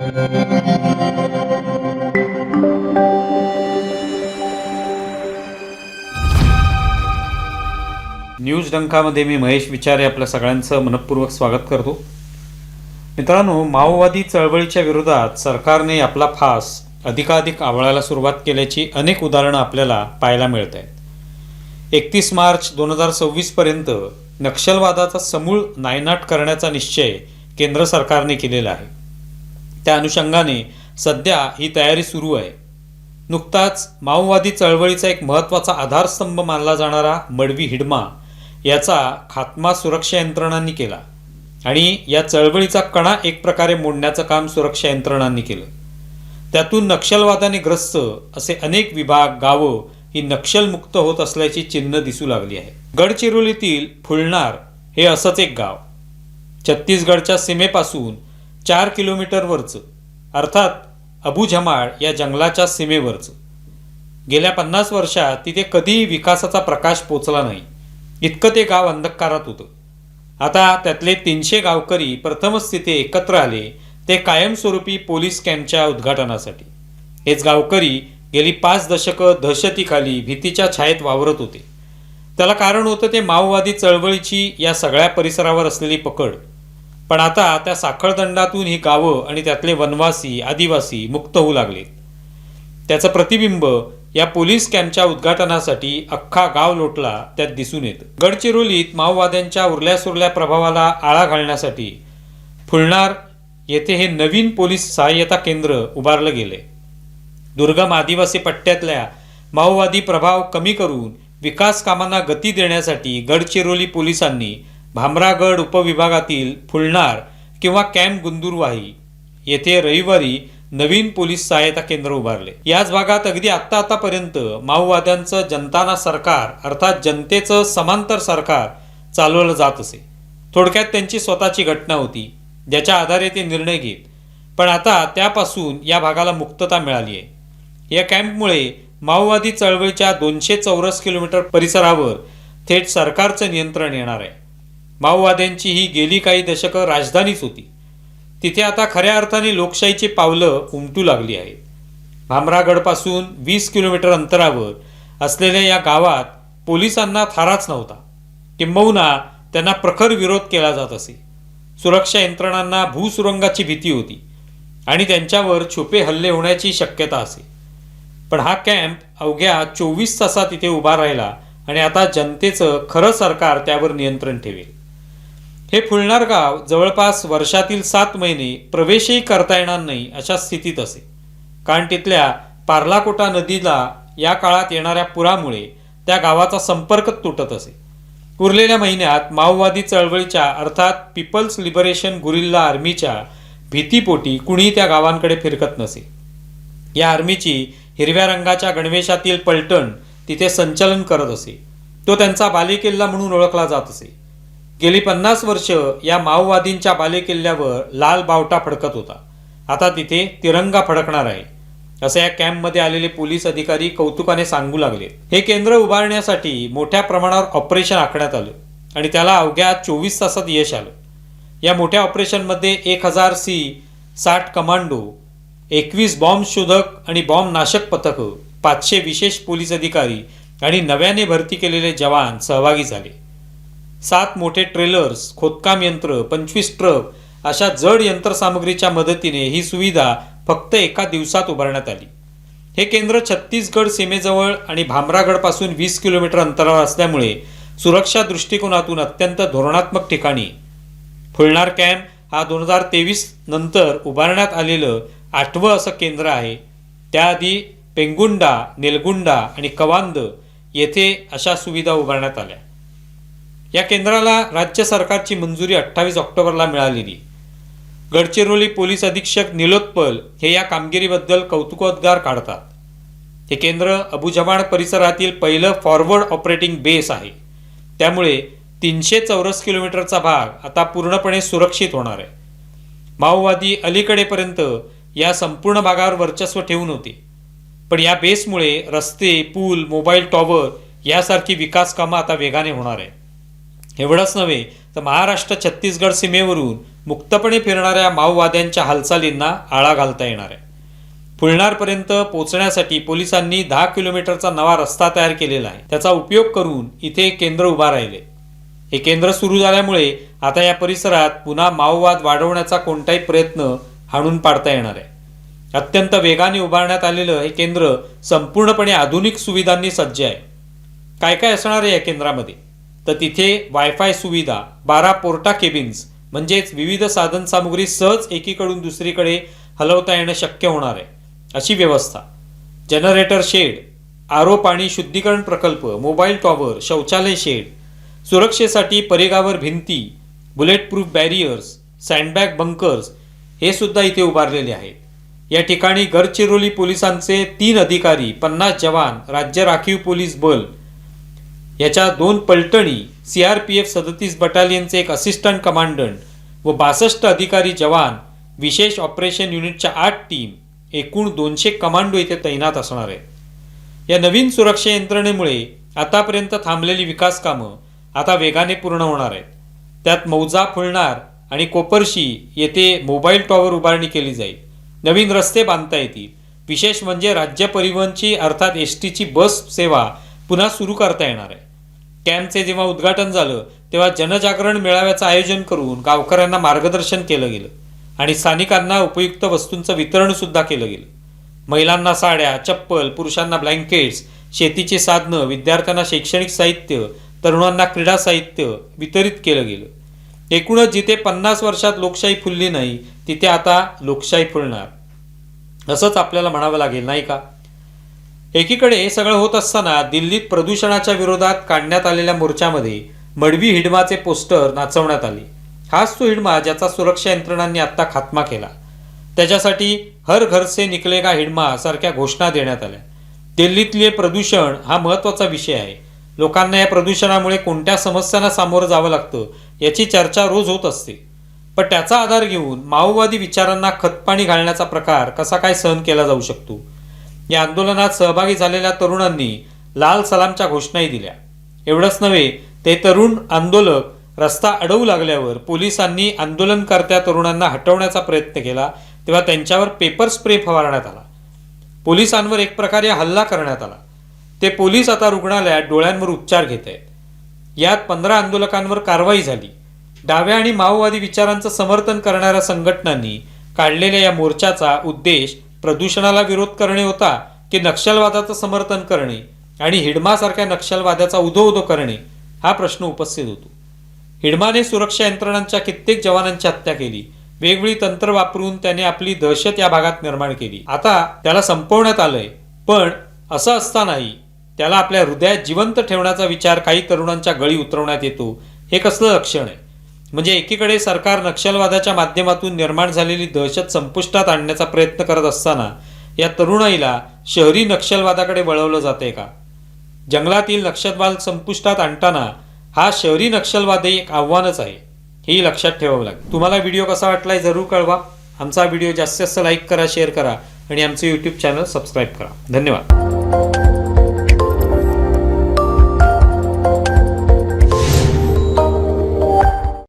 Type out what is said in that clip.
News डंकामध्ये मी महेश विचारे आपल्या सगळ्यांचं मनपूर्वक स्वागत करतो। मित्रांनो, माओवादी चळवळीच्या विरोधात सरकारने आपला फास अधिकाधिक आवळायला सुरुवात केल्याची अनेक उदाहरणं आपल्याला पाहायला मिळत आहेत। 31 मार्च 2026 पर्यंत नक्षलवादाचा समूळ नायनाट करण्याचा निश्चय केंद्र सरकारने केलेला आहे। त्या अनुषंगाने सध्या ही तयारी सुरू आहे। नुकताच माओवादी चळवळीचा एक महत्त्वाचा आधारस्तंभ मानला जाणारा मडवी हिडमा याचा खात्मा सुरक्षा यंत्रणांनी केला आणि या चळवळीचा कणा एक प्रकारे मोडण्याचं काम सुरक्षा यंत्रणांनी केलं। त्यातून नक्षलवादाने ग्रस्त असे अनेक विभाग, गावं ही नक्षलमुक्त होत असल्याची चिन्ह दिसू लागली आहे। गडचिरोलीतील फुलनार हे असंच एक गाव, छत्तीसगडच्या सीमेपासून 4 किलोमीटरवरचं, अर्थात अबुझमाड या जंगलाच्या सीमेवरचं। गेल्या 50 वर्षात तिथे कधीही विकासाचा प्रकाश पोचला नाही, इतकं ते गाव अंधकारात होतं। आता त्यातले 300 गावकरी प्रथमच तिथे एकत्र आले, ते कायमस्वरूपी पोलीस कॅम्पच्या उद्घाटनासाठी। हेच गावकरी गेली 5 दशकं दहशतीखाली भीतीच्या छायेत वावरत होते। त्याला कारण होतं ते माओवादी चळवळीची या सगळ्या परिसरावर असलेली पकड। पण आता त्या साखळदंडातून ही गावं आणि त्यातले वनवासी, आदिवासी मुक्त होऊ लागले। त्याचं प्रतिबिंब या पोलीस कॅम्पच्या उद्घाटनासाठी अख्खा गाव लोटला त्यात दिसून येतं। गडचिरोलीत माओवाद्यांच्या उरल्यासुरल्या प्रभावाला आळा घालण्यासाठी फुलनार येथे हे नवीन पोलीस सहाय्यता केंद्र उभारलं गेले। दुर्गम आदिवासी पट्ट्यातल्या माओवादी प्रभाव कमी करून विकास कामांना गती देण्यासाठी गडचिरोली पोलिसांनी भामरागड उपविभागातील फुलनार किंवा कॅम्प गुंदुरवाही येथे रविवारी नवीन पोलीस सहायता केंद्र उभारले। याच भागात अगदी आतापर्यंत माओवाद्यांचं जनताना सरकार अर्थात जनतेचं समांतर सरकार चालवलं जात असे। थोडक्यात त्यांची स्वतःची घटना होती ज्याच्या आधारे ते निर्णय घेत। पण आता त्यापासून या भागाला मुक्तता मिळाली आहे। या कॅम्पमुळे माओवादी चळवळीच्या 200 चौरस किलोमीटर परिसरावर थेट सरकारचं नियंत्रण येणार आहे। माओवाद्यांची ही गेली काही दशकं राजधानीच होती, तिथे आता खऱ्या अर्थाने लोकशाहीची पावलं उमटू लागली आहेत। भामरागडपासून 20 किलोमीटर अंतरावर असलेल्या या गावात पोलिसांना थाराच नव्हता, किंबहुना त्यांना प्रखर विरोध केला जात असे। सुरक्षा यंत्रणांना भूसुरुंगाची भीती होती आणि त्यांच्यावर छुपे हल्ले होण्याची शक्यता असे। पण हा कॅम्प अवघ्या 24 तासात इथे उभा राहिला आणि आता जनतेचं खरं सरकार त्यावर नियंत्रण ठेवेल। हे फुलनार गाव जवळपास वर्षातील 7 महिने प्रवेशही करता येणार नाही अशा स्थितीत असे, कारण तिथल्या पार्लाकोटा नदीला या काळात येणाऱ्या पुरामुळे त्या गावाचा संपर्क तुटत असे। उरलेल्या महिन्यात माओवादी चळवळीच्या अर्थात पीपल्स लिबरेशन गुरिल्ला आर्मीच्या भीतीपोटी कुणी त्या गावांकडे फिरकत नसे। या आर्मीची हिरव्या रंगाच्या गणवेशातील पलटण तिथे संचलन करत असे। तो त्यांचा बालेकिल्ला म्हणून ओळखला जात असे। गेली 50 वर्ष या माओवादींच्या बालेकिल्ल्यावर लाल बावटा फडकत होता, आता तिथे तिरंगा फडकणार आहे असं या कॅम्पमध्ये आलेले पोलीस अधिकारी कौतुकाने सांगू लागले। हे केंद्र उभारण्यासाठी मोठ्या प्रमाणावर ऑपरेशन आखण्यात आलं आणि त्याला अवघ्या 24 तासात यश आलं। या मोठ्या ऑपरेशनमध्ये 1000 C-60 कमांडो, 21 बॉम्ब शोधक आणि बॉम्ब नाशक पथकं, 500 विशेष पोलीस अधिकारी आणि नव्याने भरती केलेले जवान सहभागी झाले। 7 मोठे ट्रेलर्स, खोदकाम यंत्र, 25 ट्रक अशा जड यंत्रसामग्रीच्या मदतीने ही सुविधा फक्त एका दिवसात उभारण्यात आली। हे केंद्र छत्तीसगड सीमेजवळ आणि भामरागडपासून 20 किलोमीटर अंतरावर असल्यामुळे सुरक्षा दृष्टिकोनातून अत्यंत धोरणात्मक ठिकाणी। फुलनार कॅम्प हा 2023 नंतर उभारण्यात आलेलं 8वं असं केंद्र आहे। त्याआधी पेंगुंडा, नेलगुंडा आणि कवांद येथे अशा सुविधा उभारण्यात आल्या। या केंद्राला राज्य सरकारची मंजुरी 28 ऑक्टोबरला मिळालेली। गडचिरोली पोलीस अधीक्षक निलोत्पल हे या कामगिरीबद्दल कौतुकोद्गार काढतात। हे केंद्र अबुझमाड परिसरातील पहिलं फॉरवर्ड ऑपरेटिंग बेस आहे, त्यामुळे 300 चौरस किलोमीटरचा भाग आता पूर्णपणे सुरक्षित होणार आहे। माओवादी अलीकडेपर्यंत या संपूर्ण भागावर वर्चस्व ठेवून होते, पण या बेसमुळे रस्ते, पूल, मोबाईल टॉवर यासारखी विकास कामं आता वेगाने होणार आहे। एवढंच नव्हे तर महाराष्ट्र छत्तीसगड सीमेवरून मुक्तपणे फिरणाऱ्या माओवाद्यांच्या हालचालींना आळा घालता येणार आहे। फुलणारपर्यंत पोहोचण्यासाठी पोलिसांनी 10 किलोमीटरचा नवा रस्ता तयार केलेला आहे। त्याचा उपयोग करून इथे केंद्र उभा राहिले। हे केंद्र सुरू झाल्यामुळे आता या परिसरात पुन्हा माओवाद वाढवण्याचा कोणताही प्रयत्न हाणून पाडता येणार आहे। अत्यंत वेगाने उभारण्यात आलेलं हे केंद्र संपूर्णपणे आधुनिक सुविधांनी सज्ज आहे। काय काय असणार आहे या केंद्रामध्ये? तर तिथे वायफाय सुविधा, 12 पोर्टा केबिन्स म्हणजेच विविध साधन सामुग्री सहज एकीकडून दुसरीकडे हलवता येणं शक्य होणार आहे अशी व्यवस्था, जनरेटर शेड, आरो पाणी शुद्धीकरण प्रकल्प, मोबाईल टॉवर, शौचालय शेड, सुरक्षेसाठी परिघावर भिंती, बुलेट प्रूफ बॅरियर्स, सँडबॅग बंकर्स हे सुद्धा इथे उभारलेले आहेत। या ठिकाणी गडचिरोली पोलिसांचे 3 अधिकारी, 50 जवान, राज्य राखीव पोलीस बल याच्या 2 पलटणी, CRPF 37 बटालियनचे 1 असिस्टंट कमांडंट व 62 अधिकारी जवान, विशेष ऑपरेशन युनिटच्या 8 टीम, एकूण 200 कमांडो इथे तैनात असणार आहेत। या नवीन सुरक्षा यंत्रणेमुळे आतापर्यंत थांबलेली विकास कामं आता वेगाने पूर्ण होणार आहेत। त्यात मौजा, फुलणार आणि कोपरशी येथे मोबाईल टॉवर उभारणी केली जाईल। नवीन रस्ते बांधता येतील। विशेष म्हणजे राज्य परिवहनची अर्थात STची बस सेवा पुन्हा सुरू करता येणार आहे। कॅम्पचे जेव्हा उद्घाटन झालं तेव्हा जनजागरण मेळाव्याचं आयोजन करून गावकऱ्यांना मार्गदर्शन केलं गेलं आणि स्थानिकांना उपयुक्त वस्तूंचं वितरण सुद्धा केलं गेलं। महिलांना साड्या, चप्पल, पुरुषांना ब्लँकेट्स, शेतीची साधनं, विद्यार्थ्यांना शैक्षणिक साहित्य, तरुणांना क्रीडा साहित्य वितरित केलं गेलं। एकूणच जिथे 50 वर्षात लोकशाही फुलली नाही तिथे आता लोकशाही फुलणार असंच आपल्याला म्हणावं लागेल, नाही का? एकीकडे हे सगळं होत असताना दिल्लीत प्रदूषणाच्या विरोधात काढण्यात आलेल्या मोर्चामध्ये मडवी हिडमाचे पोस्टर नाचवण्यात आले। हाच तो हिडमा ज्याचा सुरक्षा यंत्रणांनी आत्ता खात्मा केला। त्याच्यासाठी हर घर से निकलेगा हिडमा सारख्या घोषणा देण्यात आल्या। दिल्लीतले प्रदूषण हा महत्त्वाचा विषय आहे। लोकांना या प्रदूषणामुळे कोणत्या समस्यांना सामोरं जावं लागतं याची चर्चा रोज होत असते, पण त्याचा आधार घेऊन माओवादी विचारांना खतपाणी घालण्याचा प्रकार कसा काय सहन केला जाऊ शकतो? या आंदोलनात सहभागी झालेल्या तरुणांनी लाल सलामच्या घोषणाही दिल्या। एवढंच नव्हे, ते तरुण आंदोलक रस्ता अडवू लागल्यावर पोलिसांनी आंदोलनकर्त्या तरुणांना हटवण्याचा प्रयत्न केला तेव्हा त्यांच्यावर पेपर स्प्रे फवारण्यात आला। पोलिसांवर एक प्रकारे हल्ला करण्यात आला। ते पोलीस आता रुग्णालयात डोळ्यांवर उपचार घेत आहेत। यात 15 आंदोलकांवर कारवाई झाली। डाव्या आणि माओवादी विचारांचं समर्थन करणाऱ्या संघटनांनी काढलेल्या या मोर्चाचा उद्देश प्रदूषणाला विरोध करणे होता की नक्षलवादाचं समर्थन करणे आणि हिडमासारख्या नक्षलवादाचा उदो करणे हा प्रश्न उपस्थित होतो। हिडमाने सुरक्षा यंत्रणांच्या कित्येक जवानांची हत्या केली। वेगवेगळी तंत्र वापरून त्याने आपली दहशत या भागात निर्माण केली। आता त्याला संपवण्यात आलंय, पण असं असतानाही त्याला आपल्या हृदयात जिवंत ठेवण्याचा विचार काही तरुणांच्या गळी उतरवण्यात येतो। हे कसलं लक्षण आहे? म्हणजे एकीकडे सरकार नक्षलवादाच्या माध्यमातून निर्माण झालेली दहशत संपुष्टात आणण्याचा प्रयत्न करत असताना या तरुणाईला शहरी नक्षलवादाकडे वळवलं जाते का? जंगलातील नक्षलवाद संपुष्टात आणताना हा शहरी नक्षलवादही एक आव्हानच आहे, हेही लक्षात ठेवावं लागेल। तुम्हाला व्हिडिओ कसा वाटलाय जरूर कळवा। आमचा व्हिडिओ जास्तीत जास्त लाईक करा, शेअर करा आणि आमचे YouTube चॅनल सबस्क्राईब करा। धन्यवाद।